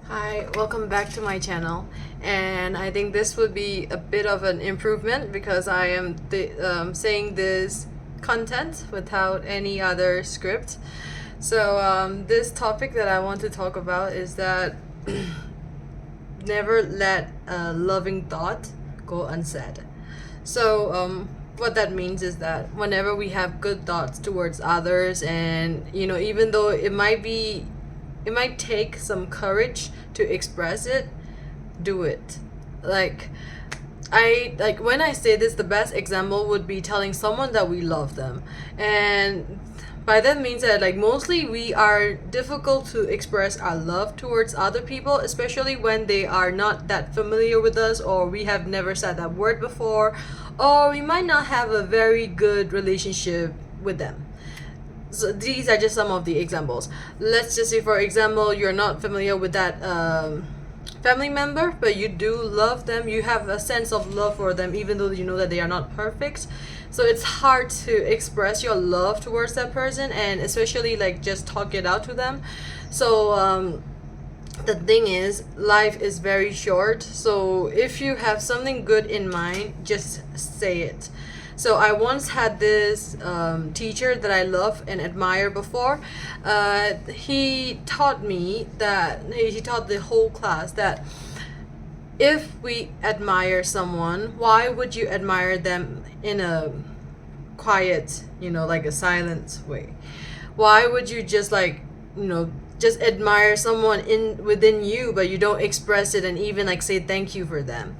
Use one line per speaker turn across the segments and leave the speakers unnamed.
Hi, welcome back to my channel. And I think this would be a bit of an improvement because I am saying this content without any other script. So this topic that I want to talk about is that never let a loving thought go unsaid. So what that means is that whenever we have good thoughts towards others, and even though it might take some courage to express it, do it. Like when I say this, the best example would be telling someone that we love them. And by that means that mostly we are difficult to express our love towards other people, especially when they are not that familiar with us, or we have never said that word before, or we might not have a very good relationship with them. So these are just some of the examples. Let's just say, for example, you're not familiar with that family member, but you do love them. You have a sense of love for them, even though you know that they are not perfect. So it's hard to express your love towards that person, and especially just talk it out to them. So the thing is, life is very short. So if you have something good in mind, just say it. So I once had this teacher that I love and admire before. He taught me that he taught the whole class that if we admire someone, why would you admire them in a quiet, like a silent way? Why would you just admire someone in within you, but you don't express it and even say thank you for them?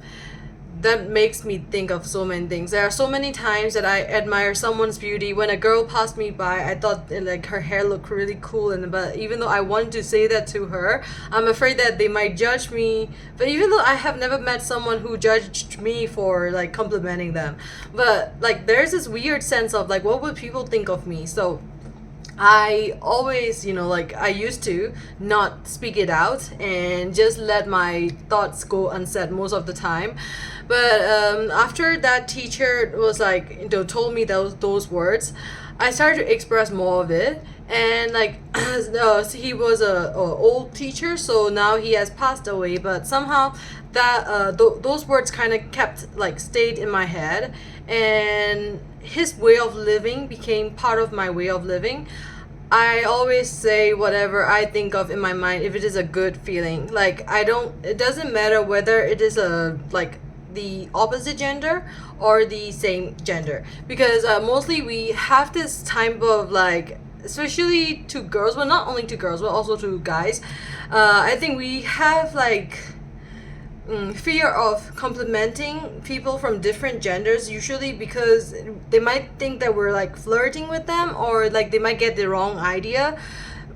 That makes me think of so many things. There are so many times that I admire someone's beauty. When a girl passed me by, I thought her hair looked really cool, but even though I wanted to say that to her, I'm afraid that they might judge me. But even though I have never met someone who judged me for complimenting them, but there's this weird sense of what would people think of me? So I always, I used to not speak it out and just let my thoughts go unsaid most of the time. But after that teacher was told me those words, I started to express more of it. And he was a old teacher, so now he has passed away. But somehow that those words kind of kept stayed in my head, and his way of living became part of my way of living. I always say whatever I think of in my mind if it is a good feeling. It doesn't matter whether it is the opposite gender or the same gender, because mostly we have this type of especially to girls, but not only to girls but also to guys. I think we have fear of complimenting people from different genders, usually because they might think that we're flirting with them, or they might get the wrong idea.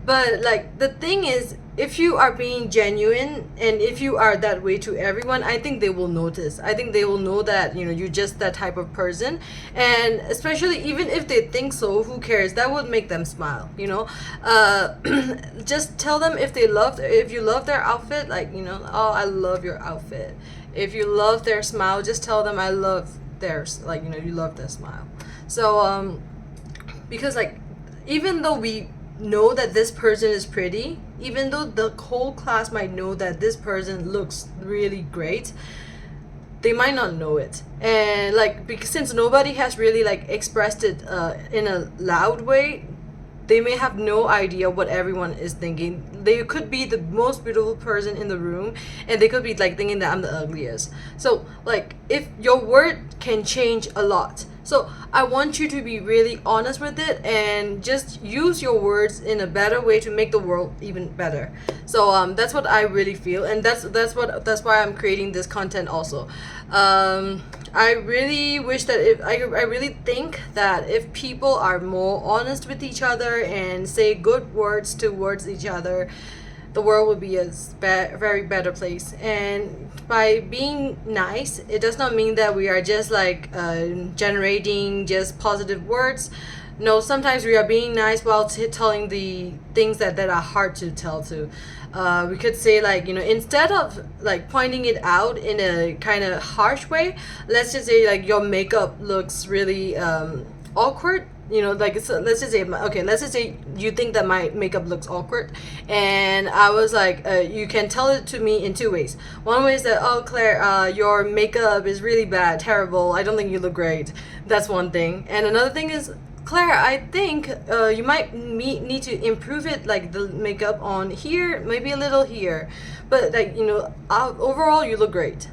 But the thing is, if you are being genuine and if you are that way to everyone, I think they will notice. I think they will know that you're just that type of person. And especially even if they think so, who cares? That would make them smile. Just tell them if you love their outfit, oh, I love your outfit. If you love their smile, just tell them I love theirs, you love their smile. So because even though we know that this person is pretty, even though the whole class might know that this person looks really great, they might not know it. And because since nobody has really expressed it in a loud way, they may have no idea what everyone is thinking. They could be the most beautiful person in the room, and they could be thinking that I'm the ugliest. So if your word can change a lot. So I want you to be really honest with it and just use your words in a better way to make the world even better. So that's what I really feel, and that's why I'm creating this content also. I really wish that if I really think that if people are more honest with each other and say good words towards each other, the world would be a very better place. And by being nice, it does not mean that we are just generating just positive words. No, sometimes we are being nice while telling the things that are hard to tell to. We could say instead of pointing it out in a kind of harsh way, let's just say your makeup looks really awkward. like, so let's just say, okay, let's just say you think that my makeup looks awkward, and I was like, you can tell it to me in two ways. One way is that, oh, Claire, your makeup is really bad, terrible, I don't think you look great. That's one thing. And another thing is, Claire, I think you might need to improve it, like the makeup on here, maybe a little here, but like, overall you look great.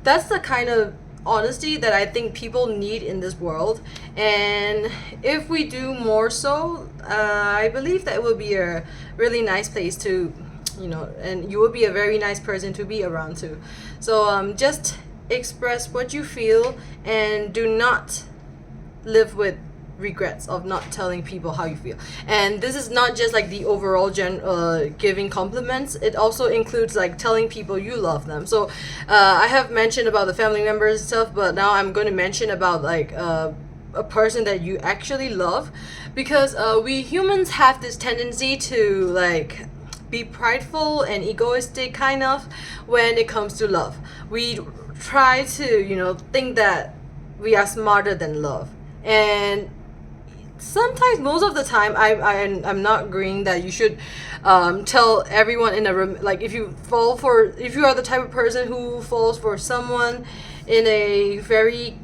That's the kind of honesty that I think people need in this world. And if we do more so, I believe that it will be a really nice place to, and you will be a very nice person to be around too. So just express what you feel, and do not live with regrets of not telling people how you feel. And this is not just like the overall giving compliments, it also includes like telling people you love them. So I have mentioned about the family members and stuff, but now I'm going to mention about like a person that you actually love, because we humans have this tendency to like be prideful and egoistic kind of when it comes to love. We try to think that we are smarter than love. And sometimes, most of the time, I'm not agreeing that you should tell everyone in a room, like if you are the type of person who falls for someone in a very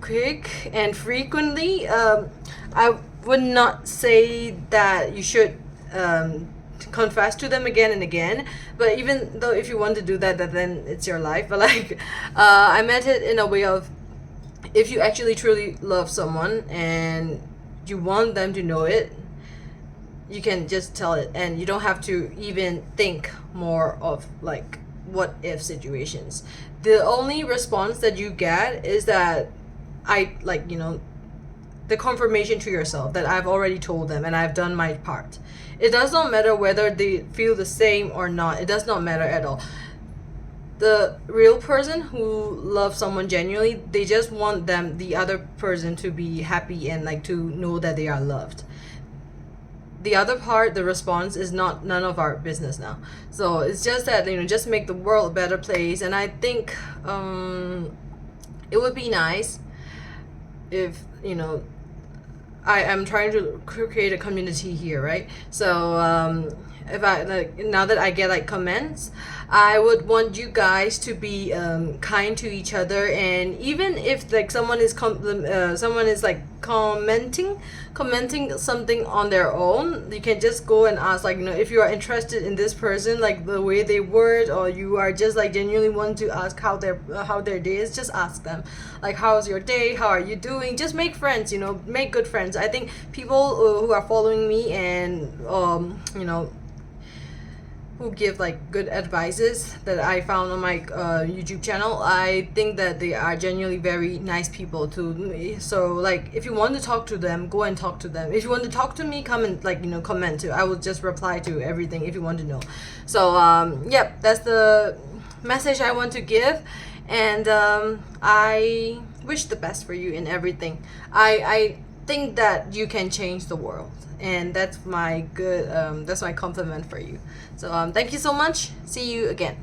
quick and frequently, I would not say that you should confess to them again and again. But even though if you want to do that, then it's your life. But like I meant it in a way of, if you actually truly love someone and you want them to know it, you can just tell it, and you don't have to even think more of like what if situations. The only response that you get is that the confirmation to yourself that I've already told them and I've done my part. It does not matter whether they feel the same or not. It does not matter at all. The real person who loves someone genuinely, they just want the other person to be happy and like to know that they are loved. The other part, the response, is none of our business now. So it's just that, just make the world a better place. And I think it would be nice if I'm trying to create a community here, right? So if I now that I get like comments, I would want you guys to be kind to each other. And even if like someone is like commenting something on their own, you can just go and ask, like, if you are interested in this person, like the way they word, or you are just like genuinely want to ask how their day is, just ask them, like, how's your day, how are you doing? Just make friends, make good friends. I think people who are following me and who give like good advices that I found on my YouTube channel, I think that they are genuinely very nice people to me. So like, if you want to talk to them, go and talk to them. If you want to talk to me, come and like comment too. I will just reply to everything if you want to know. So yep, that's the message I want to give. And I wish the best for you in everything. I think that you can change the world, and that's my compliment for you. So thank you so much. See you again.